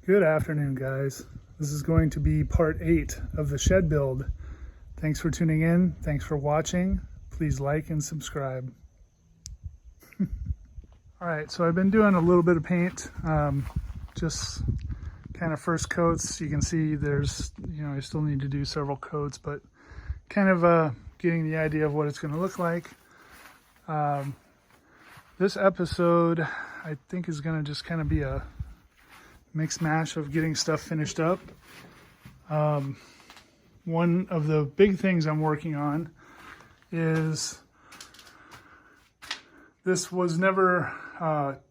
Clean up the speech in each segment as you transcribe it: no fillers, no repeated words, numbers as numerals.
Good afternoon, guys. This is going to be part 8 of the shed build. Thanks for tuning in. Thanks for watching. Please like and subscribe. All right, so I've been doing a little bit of paint, just kind of first coats. You can see there's, I still need to do several coats, but kind of getting the idea of what it's going to look like. This episode, I think, is going to just kind of be a mix mash of getting stuff finished up. One of the big things I'm working on is this was never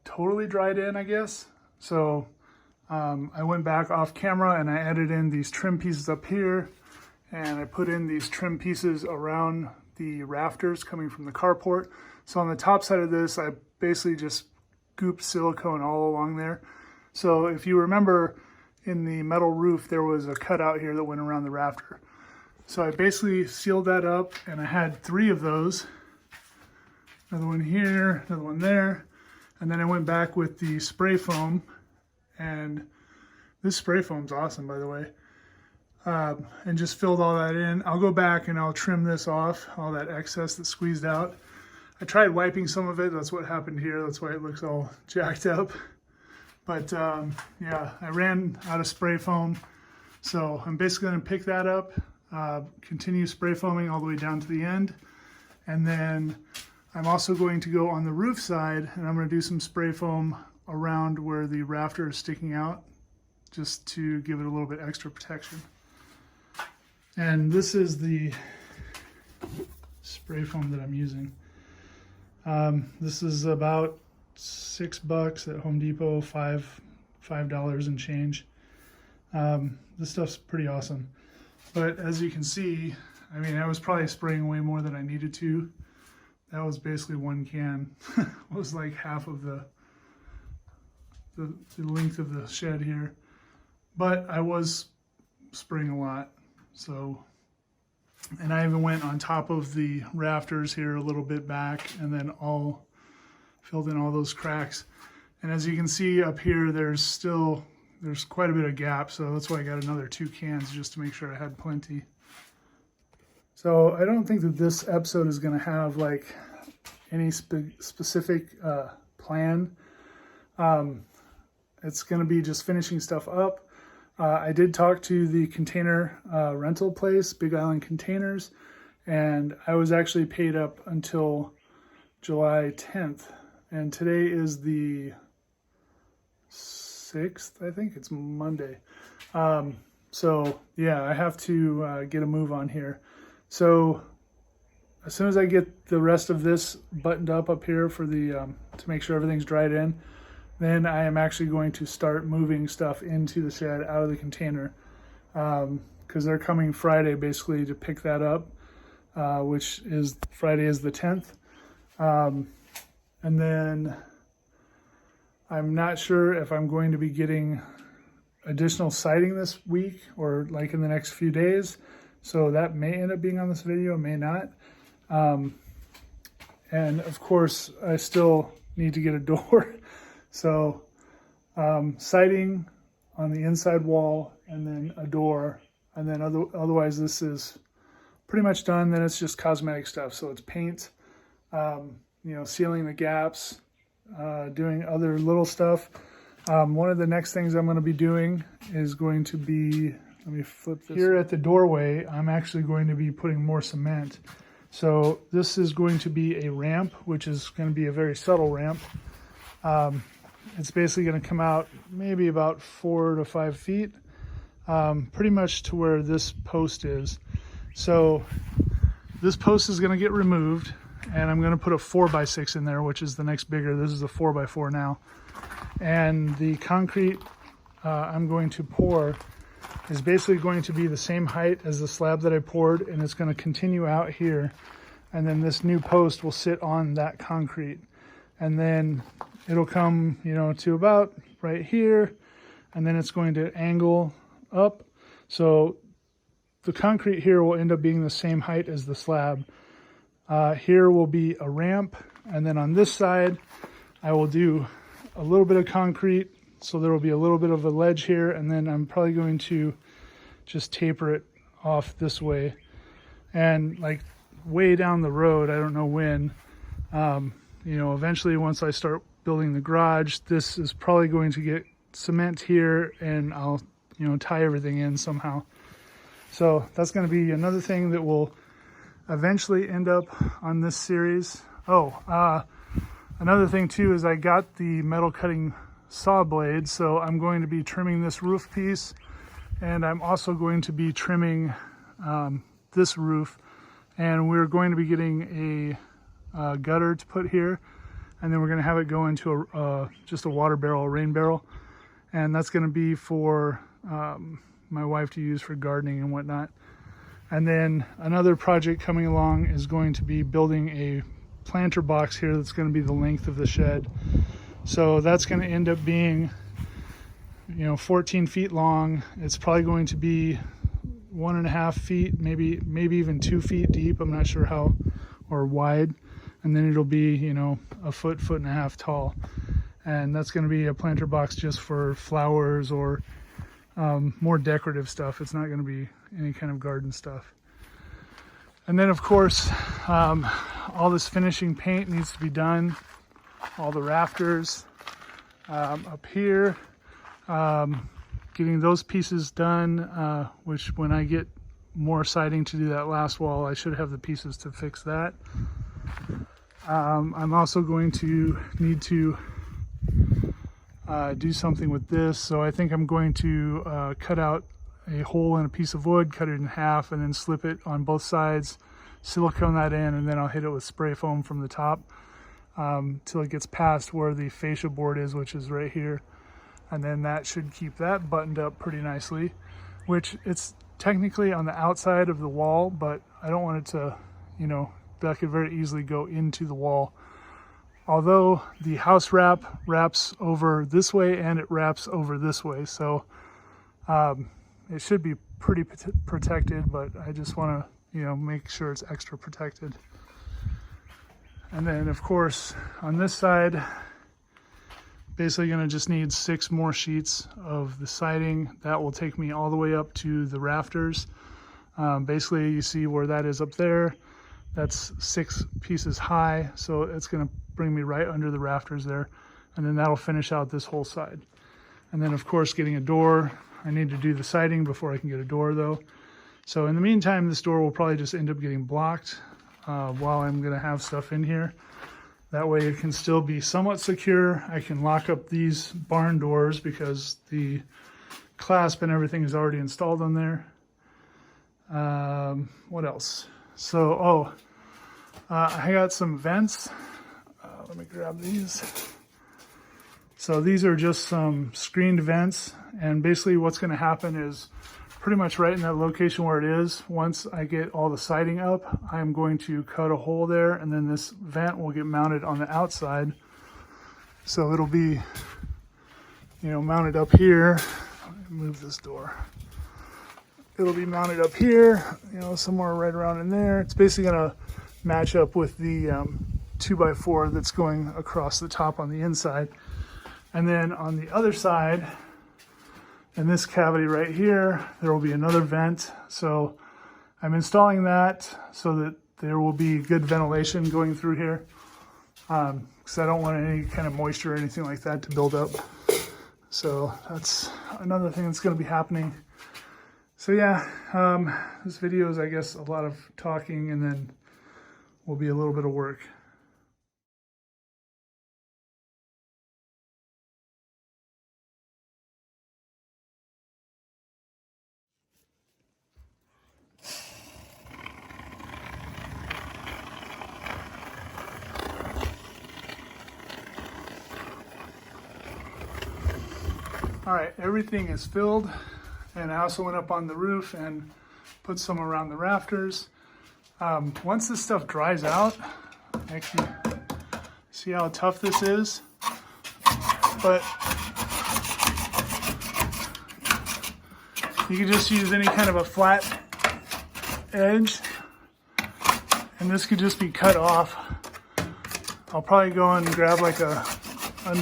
totally dried in, I guess. So I went back off camera and I added in these trim pieces up here, and I put in these trim pieces around the rafters coming from the carport. So on the top side of this, I basically just gooped silicone all along there. So if you remember, in the metal roof, there was a cutout here that went around the rafter. So I basically sealed that up, and I had 3 of those. Another one here, another one there. And then I went back with the spray foam, and this spray foam's awesome, by the way. And just filled all that in. I'll go back and I'll trim this off, all that excess that squeezed out. I tried wiping some of it. That's what happened here. That's why it looks all jacked up. But yeah, I ran out of spray foam. So I'm basically going to pick that up, continue spray foaming all the way down to the end. And then I'm also going to go on the roof side, and I'm going to do some spray foam around where the rafter is sticking out, just to give it a little bit extra protection. And this is the spray foam that I'm using. This is about $6 at Home Depot, $5 and change. This stuff's pretty awesome. But as you can see, I mean, I was probably spraying way more than I needed to. That was basically 1 can. It was like half of the length of the shed here. But I was spraying a lot. So, and I even went on top of the rafters here a little bit back, and then filled in all those cracks. And as you can see up here, there's quite a bit of gap, so that's why I got another 2 cans just to make sure I had plenty. So I don't think that this episode is going to have like any specific plan. It's going to be just finishing stuff up. I did talk to the container rental place, Big Island Containers, and I was actually paid up until July 10th. And today is the 6th, I think. It's Monday. So yeah, I have to get a move on here. So as soon as I get the rest of this buttoned up here for the to make sure everything's dried in, then I am actually going to start moving stuff into the shed out of the container, because they're coming Friday basically to pick that up, which is Friday is the 10th. And then I'm not sure if I'm going to be getting additional siding this week or like in the next few days. So that may end up being on this video, may not. And of course, I still need to get a door. So siding on the inside wall, and then a door. And then otherwise this is pretty much done. Then it's just cosmetic stuff. So it's paint, sealing the gaps, doing other little stuff. One of the next things I'm going to be doing is going to be, let me flip this. Here at the doorway, I'm actually going to be putting more cement. So this is going to be a ramp, which is going to be a very subtle ramp. It's basically going to come out maybe about 4 to 5 feet, pretty much to where this post is. So this post is going to get removed, and I'm going to put a 4x6 in there, which is the next bigger. This is a 4x4 now. And the concrete I'm going to pour is basically going to be the same height as the slab that I poured, and it's going to continue out here. And then this new post will sit on that concrete. And then it'll come, to about right here, and then it's going to angle up. So the concrete here will end up being the same height as the slab. Here will be a ramp, and then on this side, I will do a little bit of concrete So there will be a little bit of a ledge here, and then I'm probably going to just taper it off this way. And like way down the road, I don't know when, you know, eventually once I start building the garage, this is probably going to get cement here, and I'll, you know, tie everything in somehow. So that's going to be another thing that will eventually end up on this series. Another thing too is I got the metal cutting saw blade, so I'm going to be trimming this roof piece, and I'm also going to be trimming this roof, and we're going to be getting a gutter to put here, and then we're going to have it go into just a water barrel, a rain barrel, and that's going to be for my wife to use for gardening and whatnot. And then another project coming along is going to be building a planter box here that's going to be the length of the shed. So that's going to end up being, you know, 14 feet long. It's probably going to be 1.5 feet, maybe even 2 feet deep. I'm not sure how, or wide. And then it'll be, you know, a foot and a half tall. And that's going to be a planter box just for flowers or more decorative stuff. It's not going to be any kind of garden stuff. And then of course, all this finishing paint needs to be done. All the rafters up here, getting those pieces done, which when I get more siding to do that last wall, I should have the pieces to fix that. I'm also going to need to do something with this, so I think I'm going to cut out a hole in a piece of wood, cut it in half, and then slip it on both sides, silicone that in, and then I'll hit it with spray foam from the top till it gets past where the fascia board is, which is right here. And then that should keep that buttoned up pretty nicely, which it's technically on the outside of the wall, but I don't want it to, you know, that could very easily go into the wall. Although the house wrap wraps over this way and it wraps over this way, so it should be pretty protected, but I just want to, you know, make sure it's extra protected. And then of course on this side, basically going to just need 6 more sheets of the siding. That will take me all the way up to the rafters. Basically you see where that is up there. That's 6 pieces high, so it's going to bring me right under the rafters there, and then that'll finish out this whole side. And then of course getting a door. I need to do the siding before I can get a door though. So in the meantime, this door will probably just end up getting blocked while I'm going to have stuff in here. That way it can still be somewhat secure. I can lock up these barn doors because the clasp and everything is already installed on there. What else? So, I got some vents. Let me grab these. So these are just some screened vents, and basically what's going to happen is pretty much right in that location where it is, once I get all the siding up, I'm going to cut a hole there, and then this vent will get mounted on the outside. So it'll be, you know, mounted up here. Let me move this door. It'll be mounted up here, you know, somewhere right around in there. It's basically going to match up with the 2x4 that's going across the top on the inside. And then on the other side, in this cavity right here, there will be another vent. So I'm installing that so that there will be good ventilation going through here, because I don't want any kind of moisture or anything like that to build up. So that's another thing that's going to be happening. So yeah, this video is, I guess, a lot of talking, and then will be a little bit of work. All right, everything is filled, and I also went up on the roof and put some around the rafters. Once this stuff dries out, actually, see how tough this is? But you can just use any kind of a flat edge, and this could just be cut off. I'll probably go and grab like a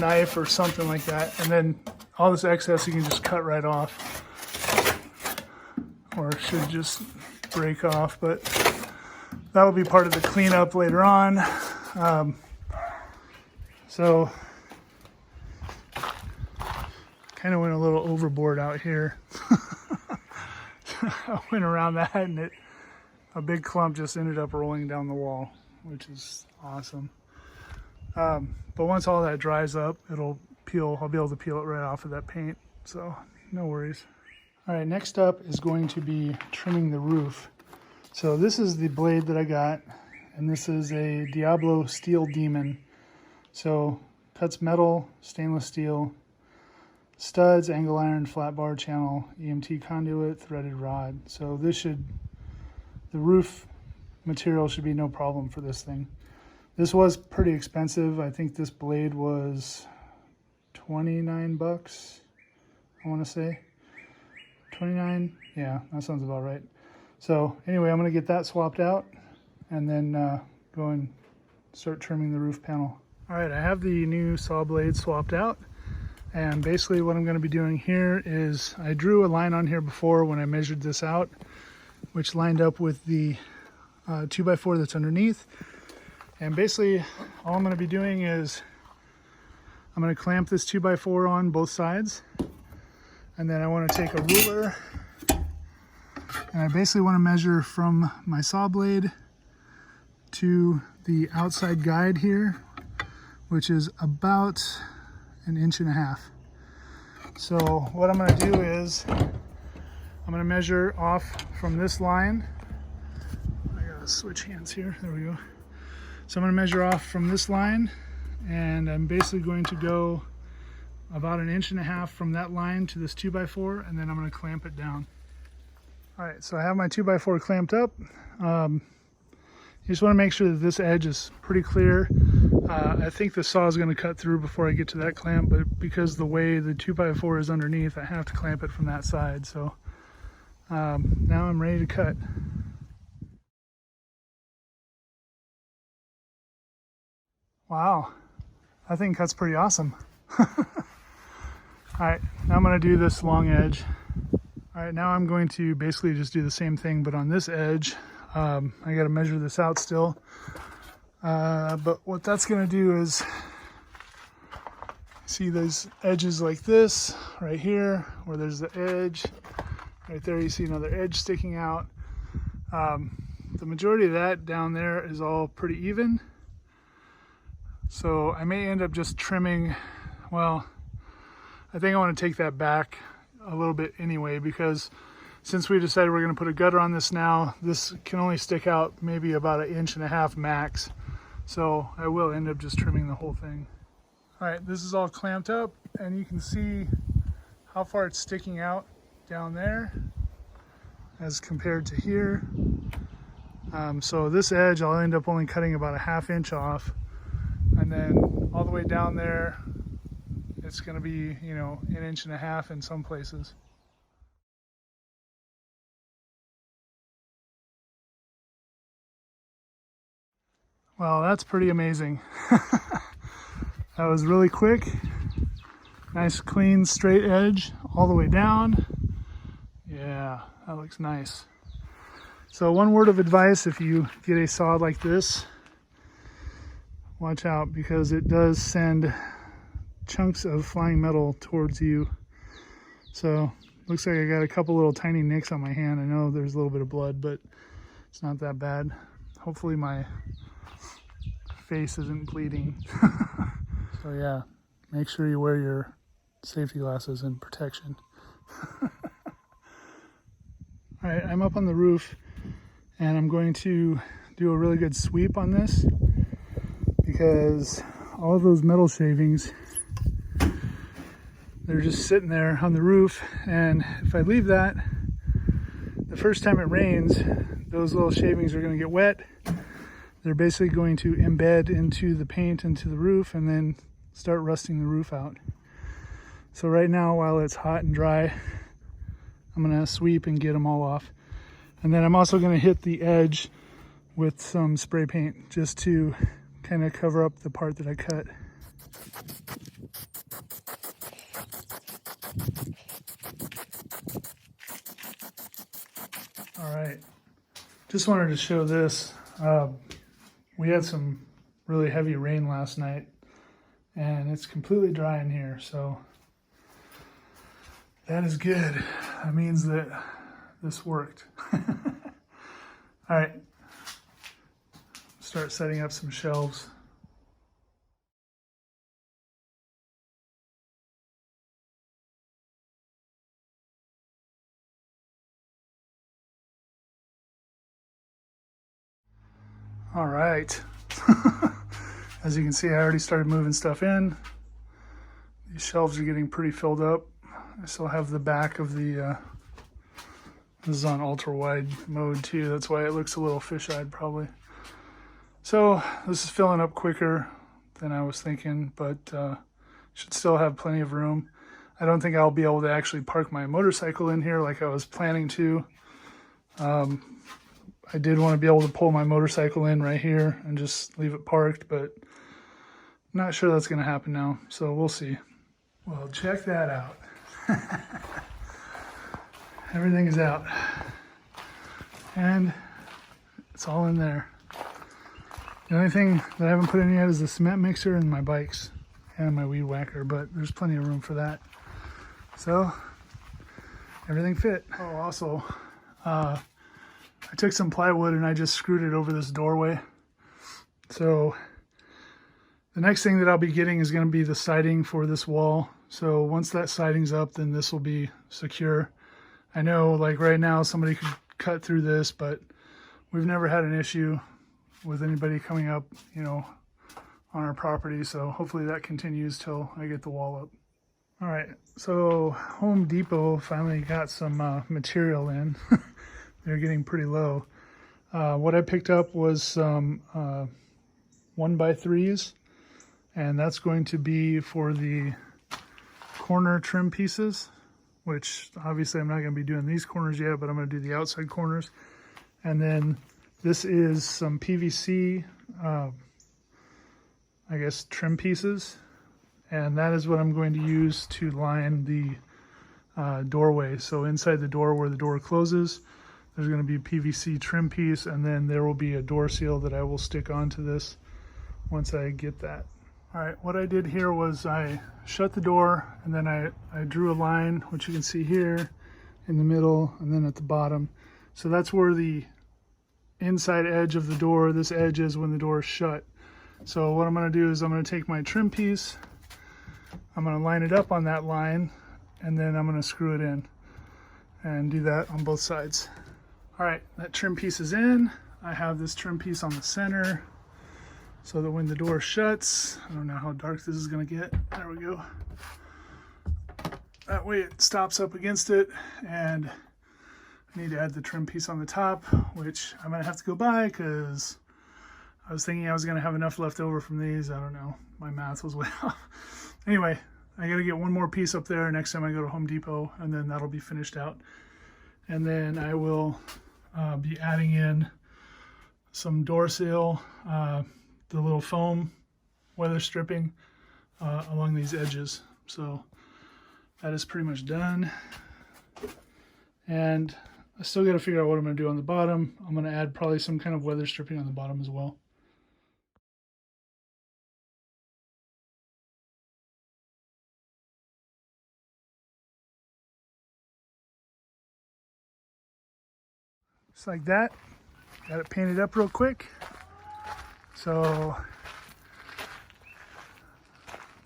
knife or something like that, and then all this excess you can just cut right off, or it should just break off, but that will be part of the cleanup later on. So kind of went a little overboard out here. I went around that and a big clump just ended up rolling down the wall, which is awesome. But once all that dries up, it'll peel. I'll be able to peel it right off of that paint, so no worries. All right, next up is going to be trimming the roof. So this is the blade that I got, and this is a Diablo Steel Demon. So cuts metal, stainless steel, studs, angle iron, flat bar channel, EMT conduit, threaded rod. So this the roof material should be no problem for this thing. This was pretty expensive. I think this blade was 29 bucks, I want to say. 29? Yeah, that sounds about right. So anyway, I'm going to get that swapped out and then go and start trimming the roof panel. All right, I have the new saw blade swapped out. And basically what I'm going to be doing here is I drew a line on here before when I measured this out, which lined up with the 2x4 that's underneath. And basically all I'm going to be doing is I'm going to clamp this 2x4 on both sides. And then I want to take a ruler and I basically want to measure from my saw blade to the outside guide here, which is about 1.5 inches. So what I'm going to do is I'm going to measure off from this line. I gotta switch hands here. There we go. So I'm going to measure off from this line, and I'm basically going to go about 1.5 inches from that line to this 2x4, and then I'm going to clamp it down. All right, so I have my 2x4 clamped up. You just want to make sure that this edge is pretty clear. I think the saw is going to cut through before I get to that clamp, but because the way the 2x4 is underneath, I have to clamp it from that side. So now I'm ready to cut. Wow, that thing cuts pretty awesome. All right, now I'm going to do this long edge. All right, now I'm going to basically just do the same thing, but on this edge, I got to measure this out still. But what that's going to do is, see those edges like this, right here, where there's the edge. Right there, you see another edge sticking out. The majority of that down there is all pretty even. So I may end up just trimming, well, I think I want to take that back a little bit anyway, because since we decided we're going to put a gutter on this now, this can only stick out maybe about 1.5 inches max. So I will end up just trimming the whole thing. All right, this is all clamped up, and you can see how far it's sticking out down there as compared to here. So this edge, I'll end up only cutting about 1/2 inch off. And then all the way down there, it's going to be, you know, 1.5 inches in some places. Well, that's pretty amazing. That was really quick. Nice, clean, straight edge all the way down. Yeah, that looks nice. So one word of advice, if you get a saw like this, watch out, because it does send chunks of flying metal towards you. So looks like I got a couple little tiny nicks on my hand. I know there's a little bit of blood, but it's not that bad. Hopefully my face isn't bleeding. So yeah, make sure you wear your safety glasses and protection. All right, I'm up on the roof and I'm going to do a really good sweep on this, because all of those metal shavings, they're just sitting there on the roof, and if I leave that, the first time it rains, those little shavings are going to get wet. They're basically going to embed into the paint, into the roof, and then start rusting the roof out. So right now, while it's hot and dry, I'm going to sweep and get them all off. And then I'm also going to hit the edge with some spray paint just to kind of cover up the part that I cut. All right, just wanted to show this. We had some really heavy rain last night and it's completely dry in here, so that is good. That means that this worked. All right, start setting up some shelves. All right. As you can see, I already started moving stuff in. These shelves are getting pretty filled up. I still have the back of the, this is on ultra wide mode too. That's why it looks a little fish-eyed probably. So this is filling up quicker than I was thinking, but should still have plenty of room. I don't think I'll be able to actually park my motorcycle in here like I was planning to. I did want to be able to pull my motorcycle in right here and just leave it parked, but I'm not sure that's going to happen now, so we'll see. Well, check that out. Everything is out. And it's all in there. The only thing that I haven't put in yet is the cement mixer and my bikes and my weed whacker, but there's plenty of room for that. So, everything fit. Oh, also, I took some plywood and I just screwed it over this doorway. So the next thing that I'll be getting is going to be the siding for this wall. So once that siding's up, then this will be secure. I know like right now somebody could cut through this, but we've never had an issue with anybody coming up, you know, on our property. So hopefully that continues till I get the wall up. All right, so Home Depot finally got some material in. They're getting pretty low. What I picked up was some 1x3s, and that's going to be for the corner trim pieces, which obviously I'm not going to be doing these corners yet, but I'm going to do the outside corners. And then this is some PVC, I guess, trim pieces, and that is what I'm going to use to line the doorway. So inside the door where the door closes, there's going to be a PVC trim piece, and then there will be a door seal that I will stick onto this once I get that. All right, what I did here was I shut the door, and then I drew a line, which you can see here in the middle and then at the bottom. So that's where the inside edge of the door, this edge is when the door is shut. So what I'm going to do is I'm going to take my trim piece, I'm going to line it up on that line, and then I'm going to screw it in and do that on both sides. All right, that trim piece is in. I have this trim piece on the center so that when the door shuts, I don't know how dark this is gonna get. There we go. That way it stops up against it, and I need to add the trim piece on the top, which I'm gonna have to go buy because I was thinking I was gonna have enough left over from these. I don't know, my math was way off. Anyway, I gotta get one more piece up there next time I go to Home Depot, and then that'll be finished out. And then I will be adding in some door seal, the little foam weather stripping along these edges. So that is pretty much done. And I still got to figure out what I'm going to do on the bottom. I'm going to add probably some kind of weather stripping on the bottom as well. Just like that. Got it painted up real quick. So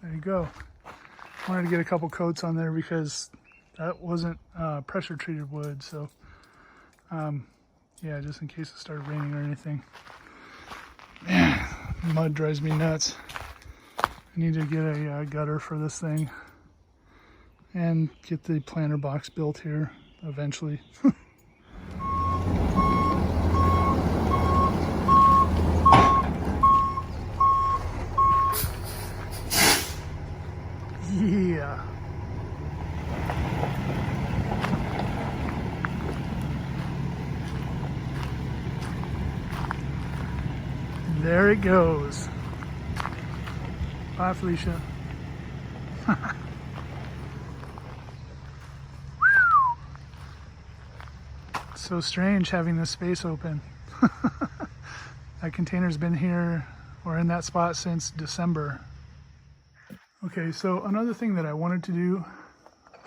there you go. Wanted to get a couple coats on there because that wasn't pressure treated wood. So yeah, just in case it started raining or anything. Man, mud drives me nuts. I need to get a gutter for this thing and get the planter box built here eventually. Yeah. There it goes. Bye, Felicia. So strange having this space open. That container's been here or in that spot since December. Okay, so another thing that I wanted to do,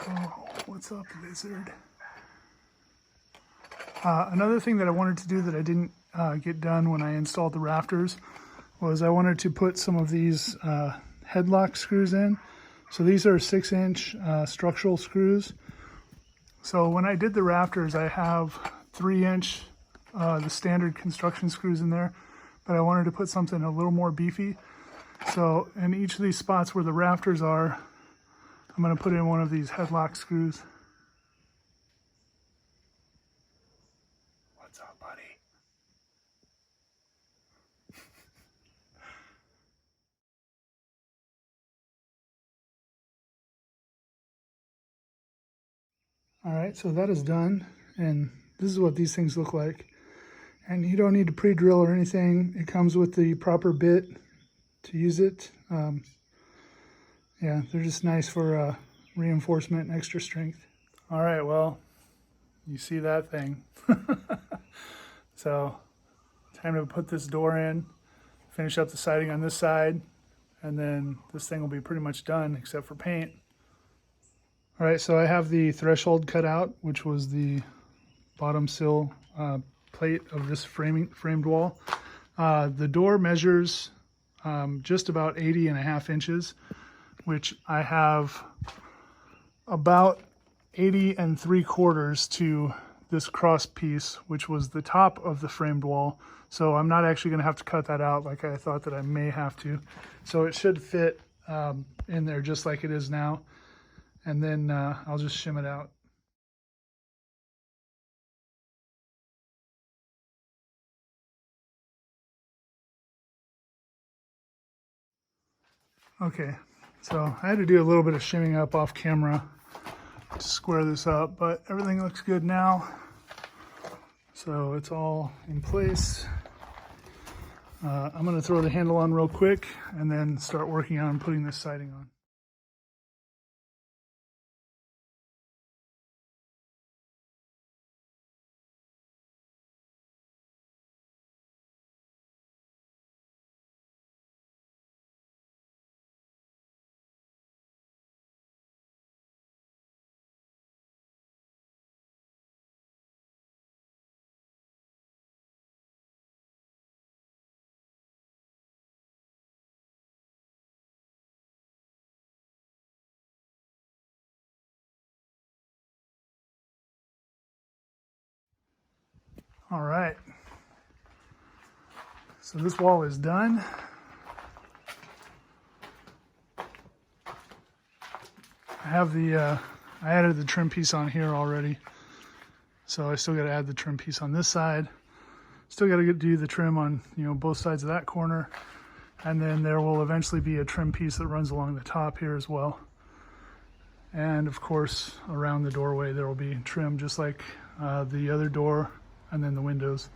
oh, what's up, lizard? Another thing that I wanted to do that I didn't get done when I installed the rafters was I wanted to put some of these headlock screws in. So these are 6-inch structural screws. So when I did the rafters, I have 3-inch, the standard construction screws in there, but I wanted to put something a little more beefy. So in each of these spots where the rafters are, I'm going to put in one of these headlock screws. What's up, buddy? All right, so that is done, and this is what these things look like. And you don't need to pre-drill or anything. It comes with the proper bit to use it. Yeah, they're just nice for reinforcement and extra strength. All right, well, you see that thing. So, time to put this door in, finish up the siding on this side, and then this thing will be pretty much done except for paint. All right, so I have the threshold cut out, which was the bottom sill plate of this framed wall. The door measures just about 80.5 inches, which I have about 80 3/4 to this cross piece, which was the top of the framed wall. So I'm not actually gonna have to cut that out like I thought that I may have to. So it should fit in there just like it is now. And then I'll just shim it out. Okay, so I had to do a little bit of shimming up off camera to square this up, but everything looks good now. So it's all in place. I'm gonna throw the handle on real quick and then start working on putting this siding on. All right, so this wall is done. I have I added the trim piece on here already. So I still got to add the trim piece on this side. Still got to do the trim on, both sides of that corner. And then there will eventually be a trim piece that runs along the top here as well. And of course, around the doorway, there will be trim just like the other door and then the windows.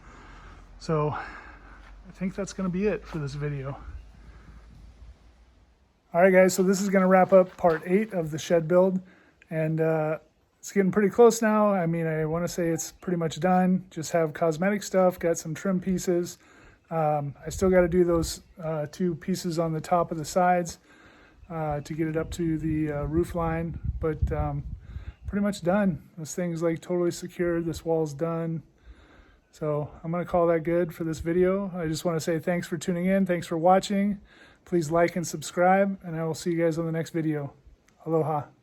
So I think that's going to be it for this video. All right, guys, so this is going to wrap up part 8 of the shed build. And it's getting pretty close now. I mean, I want to say it's pretty much done. Just have cosmetic stuff, got some trim pieces. I still got to do those 2 pieces on the top of the sides to get it up to the roof line, but pretty much done. This thing's like totally secure. This wall's done. So I'm going to call that good for this video. I just want to say thanks for tuning in. Thanks for watching. Please like and subscribe, and I will see you guys on the next video. Aloha.